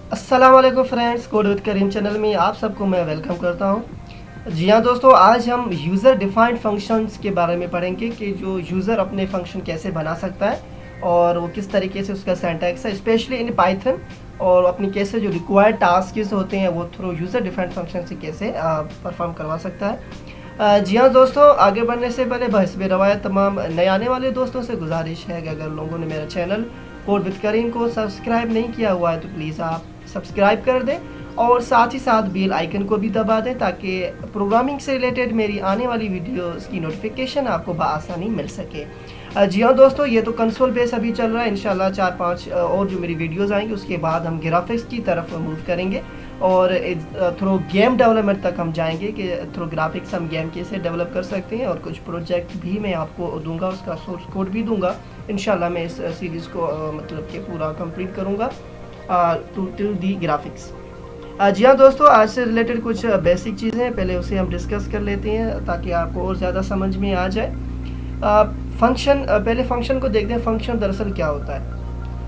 अस्सलाम वालेकुम friends, code with Karim channel में आप सबको मैं वेलकम करता हूं। जी हाँ दोस्तों, आज हम यूज़र डिफाइंड फंक्शंस के बारे में पढ़ेंगे कि जो यूज़र अपने फंक्शन कैसे बना सकता है और वो किस तरीके से उसका सिंटैक्स है, स्पेशली इन पाइथन, और अपनी कैसे जो रिक्वायर्ड टास्क होते हैं वो थ्रू यूज़र डिफाइंड फंक्शन से कैसे परफॉर्म करवा सकता है। जी हाँ दोस्तों, आगे बढ़ने से पहले बहस रवायत तमाम नए आने वाले दोस्तों से गुजारिश है कि अगर लोगों ने मेरा चैनल कोड विद करीम को सब्सक्राइब नहीं किया हुआ है तो प्लीज़ आप सब्सक्राइब कर दें और साथ ही साथ बेल आइकन को भी दबा दें ताकि प्रोग्रामिंग से रिलेटेड मेरी आने वाली वीडियोस की नोटिफिकेशन आपको बआसानी मिल सके। जी हाँ दोस्तों, ये तो कंसोल बेस अभी चल रहा है। इंशाल्लाह 4-5 और जो मेरी वीडियोस आएंगी उसके बाद हम ग्राफिक्स की तरफ मूव करेंगे और थ्रू गेम डेवलपमेंट तक हम जाएंगे कि थ्रू ग्राफिक्स हम गेम कैसे डेवलप कर सकते हैं, और कुछ प्रोजेक्ट भी मैं आपको दूंगा, उसका सोर्स कोड भी दूंगा। इंशाल्लाह मैं इस सीरीज़ को मतलब कि पूरा कंप्लीट करूँगा टू दी ग्राफिक्स। जी हाँ दोस्तों, आज से रिलेटेड कुछ बेसिक चीज़ें हैं, पहले उसे हम डिस्कस कर लेते हैं ताकि आपको और ज़्यादा समझ में आ जाए। फंक्शन, पहले फंक्शन को देखते हैं। फंक्शन दरअसल क्या होता है?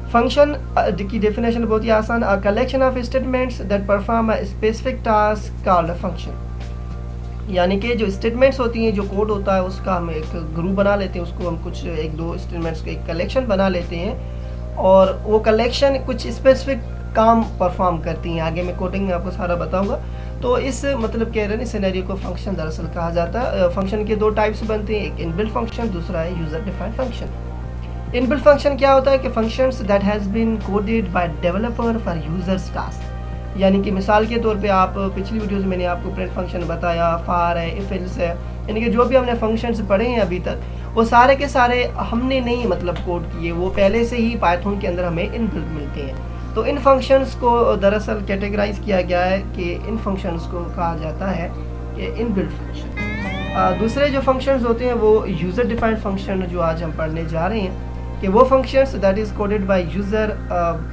फंक्शन की डेफिनेशन बहुत ही आसान, a collection of statements that perform a specific task called a function. यानी कि जो स्टेटमेंट्स होती हैं, जो कोड होता है, उसका हम एक ग्रुप बना लेते हैं, उसको हम कुछ एक दो स्टेटमेंट्स का एक कलेक्शन बना लेते हैं और वो कलेक्शन कुछ स्पेसिफिक काम परफॉर्म करती हैं। आगे मैं कोडिंग में आपको सारा बताऊंगा। तो इस मतलब कह रहे हैं सिनेरियो को फंक्शन दरअसल कहा जाता है। फंक्शन के दो टाइप्स बनते हैं, एक इनबिल्ट फंक्शन, दूसरा है user defined function. Inbuilt function क्या होता है कि functions that has been coded by developer for users task. यानी कि मिसाल के तौर पे आप पिछली वीडियोस में मैंने आपको प्रिंट फंक्शन बताया, फार है, इफ एल्स है, यानी कि जो भी हमने फंक्शंस पढ़े हैं अभी तक वो सारे के सारे हमने नहीं मतलब कोड किए, वो पहले से ही पाइथन के अंदर हमें इनबिल्ट मिलते हैं। तो इन फंक्शंस को दरअसल कैटेगराइज किया गया है कि इन फंक्शंस को कहा जाता है कि इनबिल्ट फंक्शन। दूसरे जो फंक्शंस होते हैं वो यूज़र डिफाइंड फंक्शन जो आज हम पढ़ने जा रहे हैं कि वो functions that is coded by user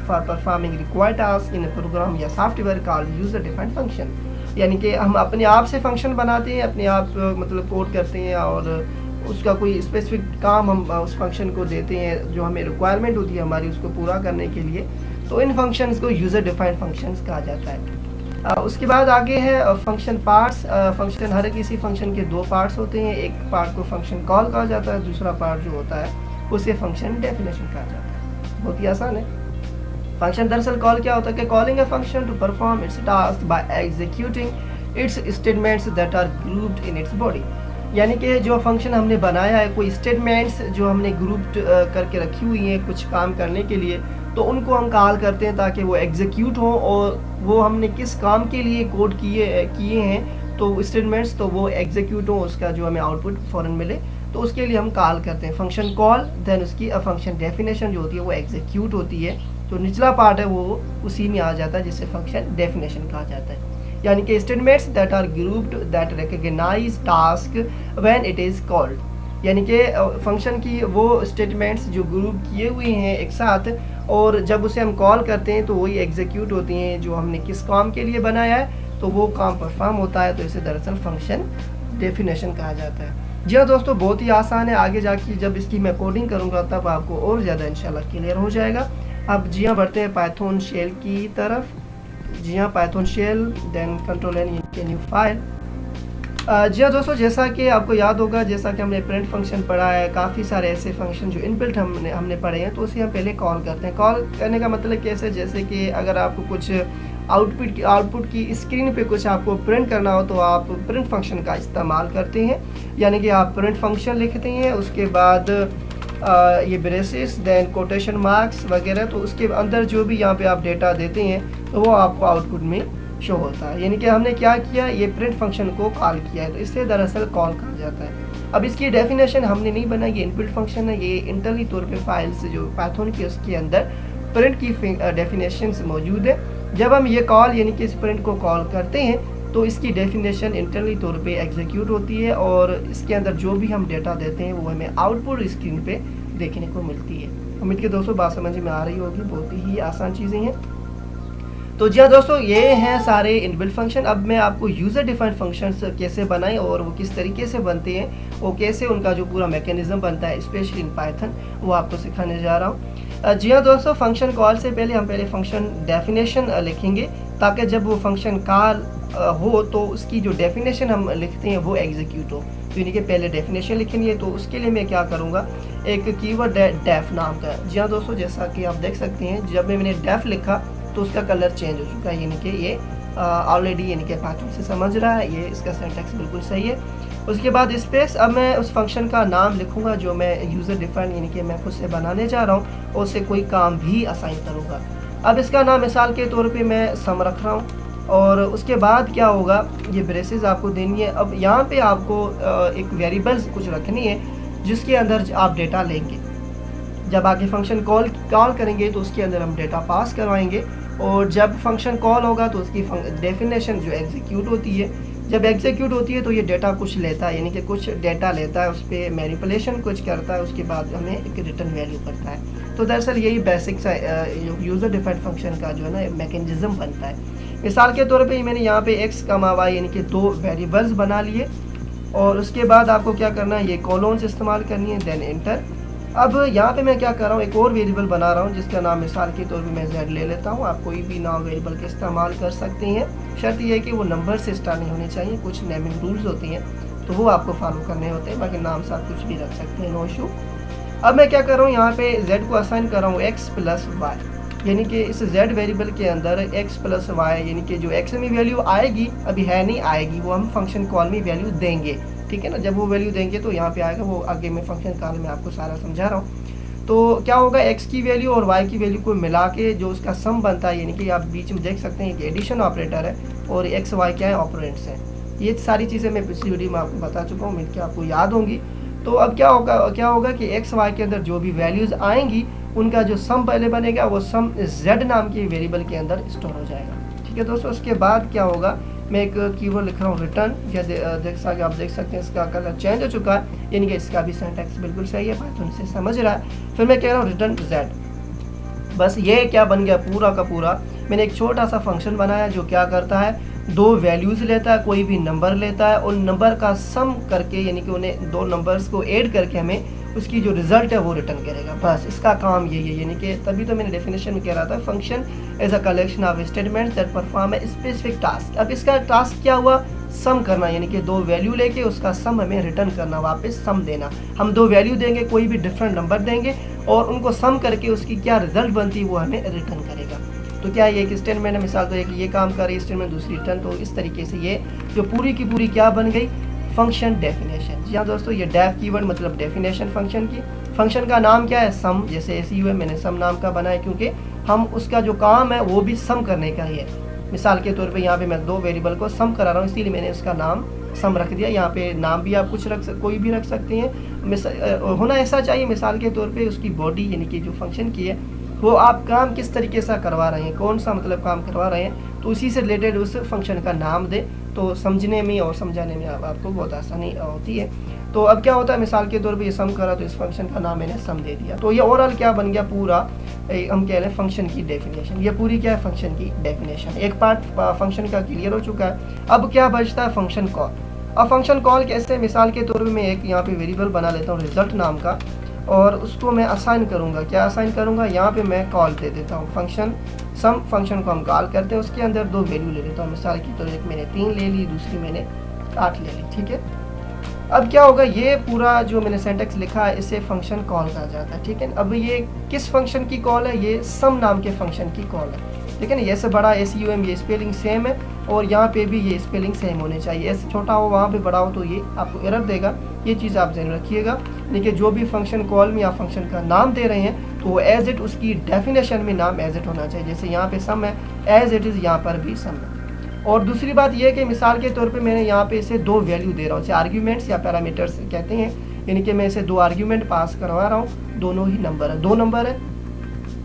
for performing required task in program या software called user defined function. यानी कि हम अपने आप से फंक्शन बनाते हैं, अपने आप मतलब कोड करते हैं और उसका कोई स्पेसिफिक काम हम उस फंक्शन को देते हैं जो हमें रिक्वायरमेंट होती है हमारी उसको पूरा करने के लिए। तो इन फंक्शंस को यूज़र डिफाइंड फंक्शंस कहा जाता है। उसके बाद आगे है फंक्शन पार्ट्स। फंक्शन, हर किसी फंक्शन के दो पार्ट्स होते हैं। एक पार्ट को फंक्शन कॉल कहा जाता है, दूसरा पार्ट जो होता है उसे फंक्शन डेफिनेशन कहा जाता है। बहुत ही आसान है। फंक्शन दरअसल कॉल क्या होता है कि calling a function to perform its task by executing its statements that are grouped in its body. यानी कि जो फंक्शन हमने बनाया है, कोई स्टेटमेंट्स जो हमने ग्रुप्ड करके रखी हुई हैं कुछ काम करने के लिए, तो उनको हम कॉल करते हैं ताकि वो एग्जीक्यूट हो और वो हमने किस काम के लिए कोड किए हैं तो स्टेटमेंट्स, तो वो एग्जीक्यूट हो, उसका जो हमें आउटपुट फ़ौरन मिले, तो उसके लिए हम कॉल करते हैं फंक्शन कॉल। देन उसकी फंक्शन डेफिनेशन जो होती है वो एग्जीक्यूट होती है, तो निचला पार्ट है वो उसी में आ जाता है जिसे फंक्शन डेफिनेशन कहा जाता है। यानी कि statements that are grouped that recognise task when it is called. यानी कि फंक्शन की वो स्टेटमेंट्स जो ग्रुप किए हुए हैं एक साथ और जब उसे हम कॉल करते हैं तो वही एग्जीक्यूट होती हैं जो हमने किस काम के लिए बनाया है, तो वो काम परफॉर्म होता है, तो इसे दरअसल फंक्शन डेफिनेशन कहा जाता है। जी हाँ दोस्तों, बहुत ही आसान है। आगे जाके जब इसकी मैं कोडिंग करूँगा तब आपको और ज़्यादा इंशाल्लाह क्लियर हो जाएगा। अब जी हाँ, बढ़ते हैं पाइथन शेल की तरफ। जी हाँ, Python shell, then control N के न्यू फाइल। जी हाँ दोस्तों, जैसा कि आपको याद होगा, जैसा कि हमने प्रिंट फंक्शन पढ़ा है, काफ़ी सारे ऐसे फंक्शन जो इनबिल्ट हमने पढ़े हैं, तो उसे हम पहले कॉल करते हैं। कॉल करने का मतलब कैसे, जैसे कि अगर आपको कुछ आउटपुट की स्क्रीन पे कुछ आपको प्रिंट करना हो तो आप प्रिंट फंक्शन का इस्तेमाल करते हैं। यानी कि आप प्रिंट फंक्शन लिखते हैं, उसके बाद ये ब्रेसेस, देन कोटेशन मार्क्स वगैरह, तो उसके अंदर जो भी यहाँ पे आप डेटा देते हैं तो वो आपको आउटपुट में शो होता है। यानी कि हमने क्या किया, ये प्रिंट फंक्शन को कॉल किया है, तो इससे दरअसल कॉल कहा जाता है। अब इसकी डेफिनेशन हमने नहीं बनाई, ये इनबिल्ट फंक्शन है, ये इंटरनली तौर पे फाइल्स जो पाइथन की उसके अंदर प्रिंट की डेफिनेशंस मौजूद है। जब हम ये कॉल यानी कि इस प्रिंट को कॉल करते हैं तो इसकी डेफिनेशन इंटरनली तौर पे एग्जीक्यूट होती है और इसके अंदर जो भी हम डेटा देते हैं वो हमें आउटपुट स्क्रीन पे देखने को मिलती है। उम्मीद के दोस्तों बात समझ में आ रही होगी, बहुत ही आसान चीज़ें हैं। तो जी हाँ दोस्तों, ये हैं सारे इनबिल्ट फंक्शन। अब मैं आपको यूज़र डिफाइंड फंक्शंस कैसे बनाएं और वो किस तरीके से बनते हैं, वो कैसे उनका जो पूरा मैकेनिज्म बनता है स्पेशली इन पाइथन, वो आपको सिखाने जा रहा हूँ। जी हाँ दोस्तों, फंक्शन कॉल से पहले हम पहले फंक्शन डेफिनेशन लिखेंगे, ताकि जब वो फंक्शन कॉल हो तो उसकी जो डेफिनेशन हम लिखते हैं वो एग्जीक्यूट हो। तो यानी कि पहले डेफिनेशन लिखेंगे, है, तो उसके लिए मैं क्या करूँगा, एक कीवर्ड है डेफ नाम का। जी हाँ दोस्तों, जैसा कि आप देख सकते हैं जब मैंने डेफ लिखा तो उसका कलर चेंज हो चुका है, यानी कि ये ऑलरेडी यानी कि पाइथन से समझ रहा है, ये इसका सिंटैक्स बिल्कुल सही है। उसके बाद स्पेस, अब मैं उस फंक्शन का नाम लिखूंगा जो मैं यूज़र डिफाइंड यानी कि मैं खुद से बनाने जा रहा हूँ, और उससे कोई काम भी असाइन करूँगा। अब इसका नाम मिसाल के तौर पे मैं सम रख रहा हूँ, और उसके बाद क्या होगा, ये ब्रेसेस आपको देनी है। अब यहाँ पे आपको एक वेरिएबल्स कुछ रखनी है जिसके अंदर आप डेटा लेंगे। जब आगे फंक्शन कॉल करेंगे तो उसके अंदर हम डेटा पास करवाएंगे, और जब फंक्शन कॉल होगा तो उसकी डेफिनेशन जो एग्जीक्यूट होती है, जब एग्जीक्यूट होती है तो ये डेटा कुछ लेता है, यानी कि कुछ डेटा लेता है, उस पर मैनिपुलेशन कुछ करता है, उसके बाद हमें एक रिटर्न वैल्यू करता है। तो दरअसल यही बेसिक सा यूज़र डिफाइंड फंक्शन का जो है ना मैकेनिज्म बनता है। मिसाल के तौर पे मैंने यहाँ पे x, y यानी कि 2 वेरिएबल्स बना लिए, और उसके बाद आपको क्या करना है, ये कॉलोन्स इस्तेमाल करनी है, देन एंटर। अब यहाँ पे मैं क्या कर रहा हूँ, एक और वेरिएबल बना रहा हूँ जिसका नाम मिसाल के तौर पे मैं z ले लेता हूँ। आप कोई भी नाम वेरिएबल का इस्तेमाल कर सकते हैं, शर्त यह है कि वो नंबर से स्टार्ट नहीं होने चाहिए। कुछ नेमिंग रूल्स होती हैं तो वो आपको फॉलो करने होते हैं, बाकी नाम से आप कुछ भी रख सकते हैं, नो इशू। अब मैं क्या कर रहा हूँ, यहाँ पे z को असाइन कर रहा हूँ x प्लस y, यानी कि इस z वेरिएबल के अंदर x प्लस y, यानी कि जो x में वैल्यू आएगी, अभी है नहीं आएगी, वो हम फंक्शन कॉल में वैल्यू देंगे, ठीक है ना। जब वो वैल्यू देंगे तो यहाँ पे आएगा, वो आगे मैं फंक्शन कॉल में आपको सारा समझा रहा हूँ। तो क्या होगा, x की वैल्यू और y की वैल्यू को मिला के जो उसका सम बनता है, यानी कि आप बीच में देख सकते हैं कि एडिशन ऑपरेटर है, और x y क्या है, ऑपरेंड्स हैं। ये सारी चीज़ें मैं पिछली वीडियो में आपको बता चुका हूँ, मिलकर आपको याद होंगी। तो अब क्या होगा कि x y के अंदर जो भी वैल्यूज़ आएंगी उनका जो सम पहले बनेगा, वो सम z नाम के वेरिएबल के अंदर स्टोर हो जाएगा, ठीक है दोस्तों। उसके बाद क्या होगा, मैं एक कीवर्ड लिख रहा हूँ रिटर्न, या आप देख सकते हैं इसका कलर चेंज हो चुका है, यानी कि इसका भी सिंटैक्स बिल्कुल सही है, पाइथन से समझ रहा है। फिर मैं कह रहा हूँ रिटर्न z। बस ये क्या बन गया, पूरा का पूरा मैंने एक छोटा सा फंक्शन बनाया जो क्या करता है, 2 वैल्यूज़ लेता है, कोई भी नंबर लेता है, उन नंबर का सम करके, यानी कि उन्हें 2 नंबर्स को ऐड करके हमें उसकी जो रिजल्ट है वो रिटर्न करेगा। बस इसका काम यही है, यानी कि तभी तो मैंने डेफिनेशन में कह रहा था, function is a collection of statements that perform a specific task. अब इसका टास्क क्या हुआ, सम करना, यानी कि 2 वैल्यू लेके उसका सम हमें रिटर्न करना, वापस सम देना। हम 2 वैल्यू देंगे, कोई भी डिफरेंट नंबर देंगे, और उनको सम करके उसकी क्या रिजल्ट बनती है वो हमें रिटर्न करेगा। तो क्या ये एक स्टेटमेंट है, मिसाल तो एक ये काम कर रही है स्टेटमेंट, दूसरी रिटर्न। तो इस तरीके से ये जो पूरी की पूरी क्या बन गई, फंक्शन डेफिनेशन। जी हाँ दोस्तों, ये डेफ कीवर्ड मतलब डेफिनेशन फंक्शन की। फंक्शन का नाम क्या है, सम, जैसे SU है, मैंने सम नाम का बनाया क्योंकि हम उसका जो काम है वो भी सम करने का ही है। मिसाल के तौर पे यहाँ पे मैं 2 वेरिएबल को सम करा रहा हूँ, इसीलिए मैंने उसका नाम सम रख दिया। यहाँ पे नाम भी आप कुछ कोई भी रख सकते हैं, होना ऐसा चाहिए मिसाल के तौर पे उसकी बॉडी, यानी कि जो फंक्शन की है वो आप काम किस तरीके से करवा रहे हैं, कौन सा मतलब काम करवा रहे हैं, तो उसी से रिलेटेड उस फंक्शन का नाम दे, तो समझने में और समझाने में आपको बहुत आसानी होती है। तो अब क्या होता है, मिसाल के तौर पे ये सम करा तो इस फंक्शन का नाम मैंने सम दे दिया। तो ये ओवरऑल क्या बन गया, पूरा हम कह रहे हैं फंक्शन की डेफिनेशन। ये पूरी क्या है, फंक्शन की डेफिनेशन। एक पार्ट फंक्शन का क्लियर हो चुका है। अब क्या बचता है, फंक्शन कॉल। अब फंक्शन कॉल कैसे, मिसाल के तौर पर मैं एक यहाँ पे वेरिएबल बना लेता हूँ रिजल्ट नाम का, और उसको मैं असाइन करूँगा। क्या असाइन करूँगा, यहाँ पे मैं कॉल दे देता हूँ फंक्शन सम। फंक्शन को हम कॉल करते हैं, उसके अंदर 2 वैल्यू ले लेता हूँ, मिसाल की तौर एक मैंने 3 ले ली, दूसरी मैंने 8 ले ली, ठीक है। अब क्या होगा, ये पूरा जो मैंने सिंटैक्स लिखा है इसे फंक्शन कॉल कहा जाता है, ठीक है। अब ये किस फंक्शन की कॉल है, ये सम नाम के फंक्शन की कॉल है, ठीक है ना। ये से बड़ा SUM, ये स्पेलिंग सेम है, और यहाँ पे भी ये स्पेलिंग सेम होने चाहिए। ऐसे छोटा हो वहाँ पे बड़ा हो तो ये आपको एरर देगा, ये चीज़ आप ध्यान रखिएगा। लेकिन जो भी फंक्शन कॉल में या फंक्शन का नाम दे रहे हैं तो वो एज इट उसकी डेफिनेशन में नाम एज इट होना चाहिए। जैसे यहाँ पे सम है, एज इट इज़ यहाँ पर भी सम है। और दूसरी बात यह है कि मिसाल के तौर पे मैंने यहाँ पे इसे 2 वैल्यू दे रहा हूँ, इसे आर्ग्यूमेंट्स या पैरामीटर्स कहते हैं, यानी कि मैं इसे 2 आर्ग्यूमेंट पास करवा रहा हूँ, दोनों ही नंबर है, 2 नंबर है।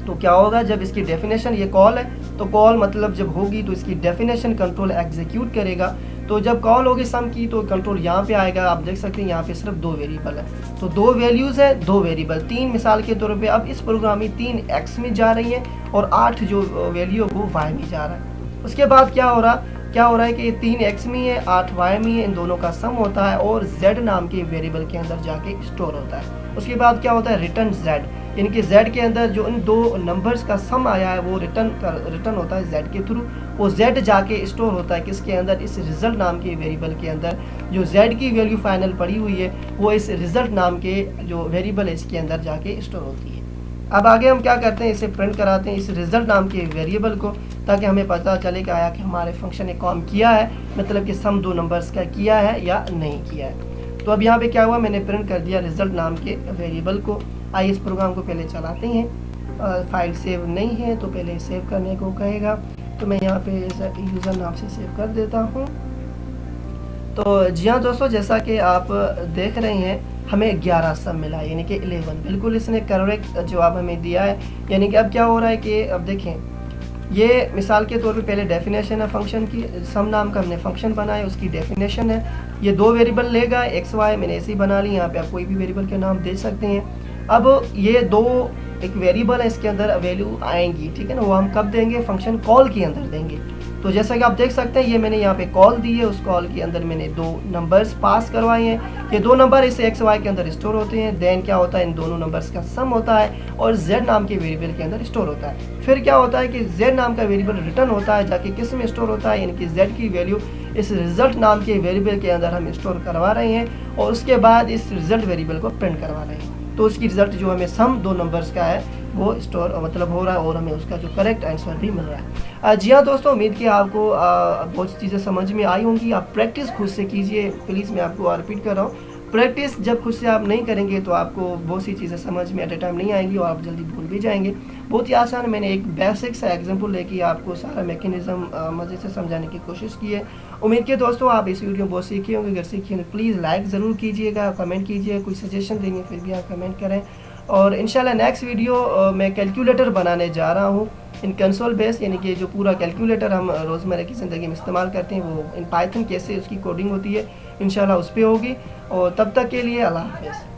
तो क्या होगा, जब इसकी डेफिनेशन, ये कॉल है तो कॉल मतलब जब होगी तो इसकी डेफिनेशन कंट्रोल एग्जीक्यूट करेगा। तो जब कॉल होगी सम की तो कंट्रोल यहाँ पे आएगा। आप देख सकते हैं यहाँ पे सिर्फ 2 वेरिएबल है, तो 2 वैल्यूज़ है, 2 वेरिएबल, 3 मिसाल के तौर पे। अब इस प्रोग्राम में 3 x में जा रही है और 8 जो वैल्यू है वो y में जा रहा है। उसके बाद क्या हो रहा है कि ये 3 x में है, 8 y में है, इन दोनों का सम होता है और z नाम के वेरिएबल के अंदर जाके स्टोर होता है। उसके बाद क्या होता है, रिटर्न z, यानी कि z के अंदर जो इन दो नंबर्स का सम आया है वो रिटर्न होता है z के थ्रू। वो z जाके स्टोर होता है किसके अंदर, इस रिजल्ट नाम के वेरिएबल के अंदर। जो z की वैल्यू फाइनल पड़ी हुई है वो इस रिजल्ट नाम के जो वेरिएबल है इसके अंदर जाके स्टोर होती है। अब आगे हम क्या करते हैं, इसे प्रिंट कराते हैं इस रिजल्ट नाम के वेरिएबल को, ताकि हमें पता चले कि आया कि हमारे फंक्शन ने काम किया है, मतलब कि सम दो नंबर्स का किया है या नहीं किया है। तो अब यहाँ पे क्या हुआ, मैंने प्रिंट कर दिया रिजल्ट नाम के वेरिएबल को। आइए इस प्रोग्राम को पहले चलाते हैं। फाइल सेव नहीं है तो पहले सेव करने को कहेगा, तो मैं यहाँ पे यूज़र नाम से सेव कर देता हूँ। तो जी हाँ दोस्तों, जैसा कि आप देख रहे हैं हमें 11 सम मिला, यानी कि 11, बिल्कुल इसने करेक्ट जवाब हमें दिया है। यानी कि अब क्या हो रहा है कि अब देखें, ये मिसाल के तौर पे पहले डेफिनेशन है फंक्शन की, सम नाम का हमने फंक्शन बनाया, उसकी डेफिनेशन है। ये दो वेरिएबल लेगा एक्स वाई, मैंने ऐसे ही बना ली, यहाँ पे आप कोई भी वेरिएबल के नाम दे सकते हैं। अब ये दो एक वेरिएबल है, इसके अंदर वैल्यू आएंगी, ठीक है ना, वो हम कब देंगे, फंक्शन कॉल के अंदर देंगे। तो जैसा कि आप देख सकते हैं ये मैंने यहाँ पे कॉल दी है, उस कॉल के अंदर मैंने दो नंबर्स पास करवाए हैं। ये दो नंबर इस एक्स वाई के अंदर स्टोर होते हैं। देन क्या होता है, इन दोनों नंबर्स का सम होता है और z नाम के वेरिएबल के अंदर स्टोर होता है। फिर क्या होता है कि z नाम का वेरिएबल रिटर्न होता है, जाके किस में स्टोर होता है, यानी कि z की वैल्यू इस रिजल्ट नाम के वेरिएबल के अंदर हम स्टोर करवा रहे हैं और उसके बाद इस रिजल्ट वेरिएबल को प्रिंट करवा रहे हैं। तो उसकी रिजल्ट जो हमें सम दो नंबर्स का है वो स्टोर मतलब हो रहा है और हमें उसका जो करेक्ट आंसर भी मिल रहा है। जी हाँ दोस्तों, उम्मीद कि आपको बहुत सी चीज़ें समझ में आई होंगी। आप प्रैक्टिस खुद से कीजिए, प्लीज़ मैं आपको रिपीट कर रहा हूँ, प्रैक्टिस जब खुद से आप नहीं करेंगे तो आपको बहुत सी चीज़ें समझ में एट ए टाइम नहीं आएंगी और आप जल्दी भूल भी जाएंगे। बहुत ही आसान, मैंने एक बेसिक सा एग्जांपल लेके आपको सारा मैकेनिज्म मज़े से समझाने की कोशिश की है। उम्मीद के दोस्तों आप इस वीडियो बहुत सीखे होंगे। अगर सीखे तो प्लीज़ लाइक ज़रूर कीजिएगा, कमेंट कीजिए, कोई सजेशन देंगे फिर भी आप कमेंट करें। और इंशाल्लाह नेक्स्ट वीडियो मैं कैलकुलेटर बनाने जा रहा हूँ इन कंसोल बेस, यानी कि जो पूरा कैलकुलेटर हम रोज़मर्रा की ज़िंदगी में इस्तेमाल करते हैं वो इन पाइथन कैसे उसकी कोडिंग होती है, इंशाल्लाह उस पर होगी। और तब तक के लिए अल्लाह हाफ़िज़।